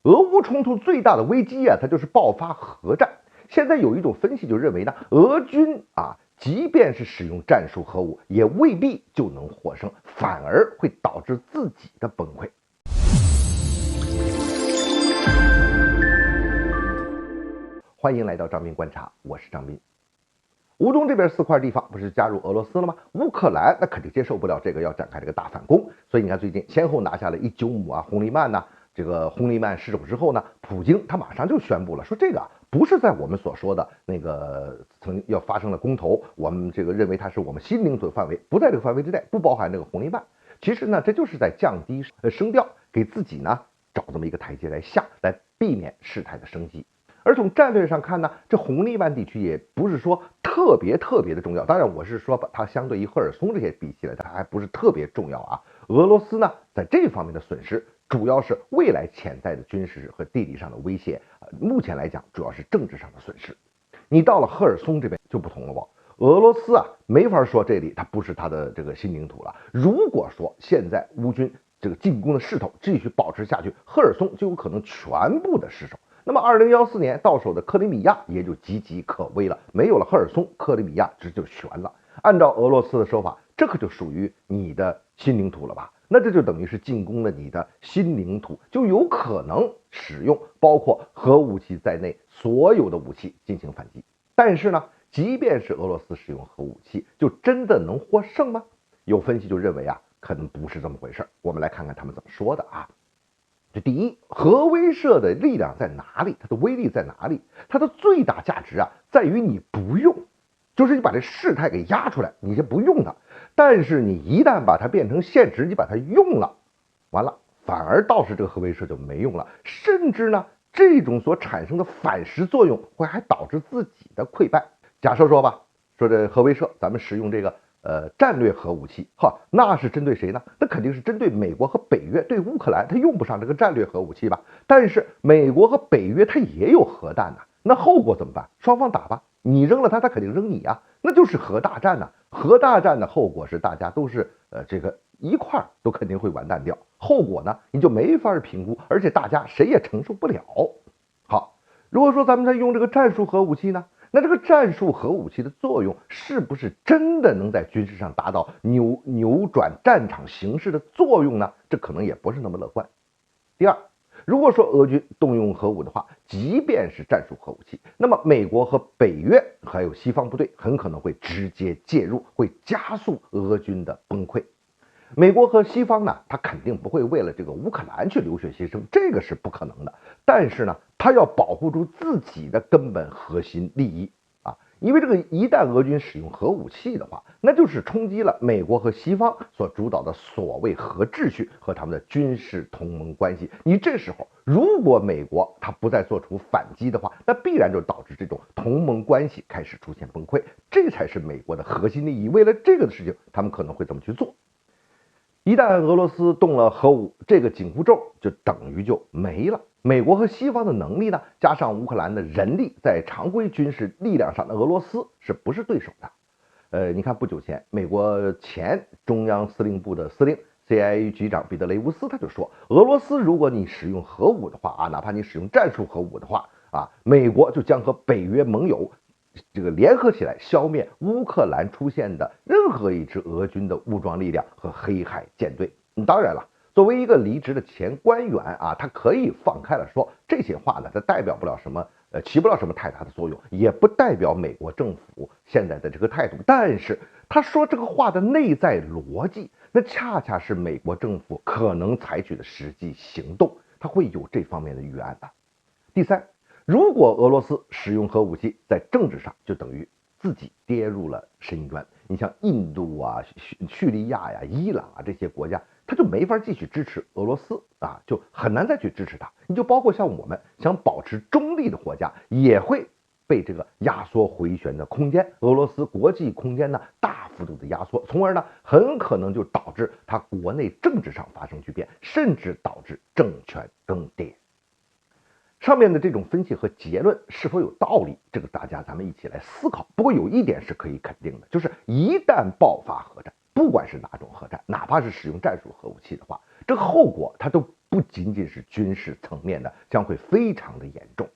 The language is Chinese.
俄乌冲突最大的危机啊，它就是爆发核战。现在有一种分析就认为呢，俄军即便是使用战术核武，也未必就能获胜，反而会导致自己的崩溃。欢迎来到张斌观察，我是张斌。乌东这边4块地方不是加入俄罗斯了吗？乌克兰那肯定接受不了这个，要展开这个大反攻。所以你看，最近先后拿下了伊久姆轰利曼呐。这个轰利曼失守之后呢，普京他马上就宣布了，说这个不是在我们所说的那个曾要发生了公投，我们这个认为它是我们新领土范围，不在这个范围之内，不包含这个轰利曼。其实呢，这就是在降低声调，给自己呢找这么一个台阶来下，来避免事态的升级。而从战略上看呢，这轰利曼地区也不是说特别的重要，当然我是说把它相对于赫尔松这些比起来，它还不是特别重要啊。俄罗斯呢在这方面的损失主要是未来潜在的军事和地理上的威胁，目前来讲主要是政治上的损失。你到了赫尔松这边就不同了吧？俄罗斯没法说这里它不是它的这个新领土了。如果说现在乌军这个进攻的势头继续保持下去，赫尔松就有可能全部的失守。那么2014年到手的克里米亚也就岌岌可危了，没有了赫尔松，克里米亚这就悬了。按照俄罗斯的说法，这可就属于你的新领土了吧？那这就等于是进攻了你的新领土，就有可能使用包括核武器在内所有的武器进行反击。但是呢，即便是俄罗斯使用核武器，就真的能获胜吗？有分析就认为可能不是这么回事。我们来看看他们怎么说的啊。这第一，核威慑的力量在哪里？它的威力在哪里？它的最大价值在于你不用，就是你把这事态给压出来，你就不用它。但是你一旦把它变成现实，你把它用了，完了，反而倒是这个核威慑就没用了，甚至呢，这种所产生的反噬作用会还导致自己的溃败。假设说吧，说这核威慑，咱们使用这个战略核武器，那是针对谁呢？那肯定是针对美国和北约。对乌克兰，它用不上这个战略核武器吧？但是美国和北约它也有核弹那后果怎么办？双方打吧，你扔了它，它肯定扔你那就是核大战核大战的后果是大家都是这个一块都肯定会完蛋掉，后果呢你就没法评估，而且大家谁也承受不了。好，如果说咱们在用这个战术核武器呢？那这个战术核武器的作用是不是真的能在军事上达到扭转战场形势的作用呢？这可能也不是那么乐观。第二，如果说俄军动用核武的话，即便是战术核武器，那么美国和北约还有西方部队很可能会直接介入，会加速俄军的崩溃。美国和西方呢，他肯定不会为了这个乌克兰去流血牺牲，这个是不可能的。但是呢，他要保护住自己的根本核心利益因为这个一旦俄军使用核武器的话，那就是冲击了美国和西方所主导的所谓核秩序和他们的军事同盟关系。你这时候如果美国他不再做出反击的话，那必然就导致这种同盟关系开始出现崩溃，这才是美国的核心利益。为了这个的事情，他们可能会这么去做。一旦俄罗斯动了核武，这个紧箍咒就等于就没了。美国和西方的能力呢，加上乌克兰的人力，在常规军事力量上的俄罗斯是不是对手的？你看不久前，美国前中央司令部的司令 CIA 局长彼得雷乌斯他就说，俄罗斯如果你使用核武的话哪怕你使用战术核武的话美国就将和北约盟友这个联合起来消灭乌克兰出现的任何一支俄军的武装力量和黑海舰队。当然了，作为一个离职的前官员他可以放开了说这些话呢，它代表不了什么起不了什么太大的作用，也不代表美国政府现在的这个态度。但是他说这个话的内在逻辑，那恰恰是美国政府可能采取的实际行动，他会有这方面的预案的。第三，如果俄罗斯使用核武器，在政治上就等于自己跌入了深渊。你像印度叙利亚伊朗这些国家，他就没法继续支持俄罗斯就很难再去支持他。你就包括像我们想保持中立的国家，也会被这个压缩回旋的空间，俄罗斯国际空间呢大幅度的压缩，从而呢很可能就导致他国内政治上发生巨变，甚至导致政权更迭。上面的这种分析和结论是否有道理，这个咱们一起来思考。不过有一点是可以肯定的，就是一旦爆发核战，不管是哪种核战，哪怕是使用战术核武器的话，这个后果它都不仅仅是军事层面的，将会非常的严重。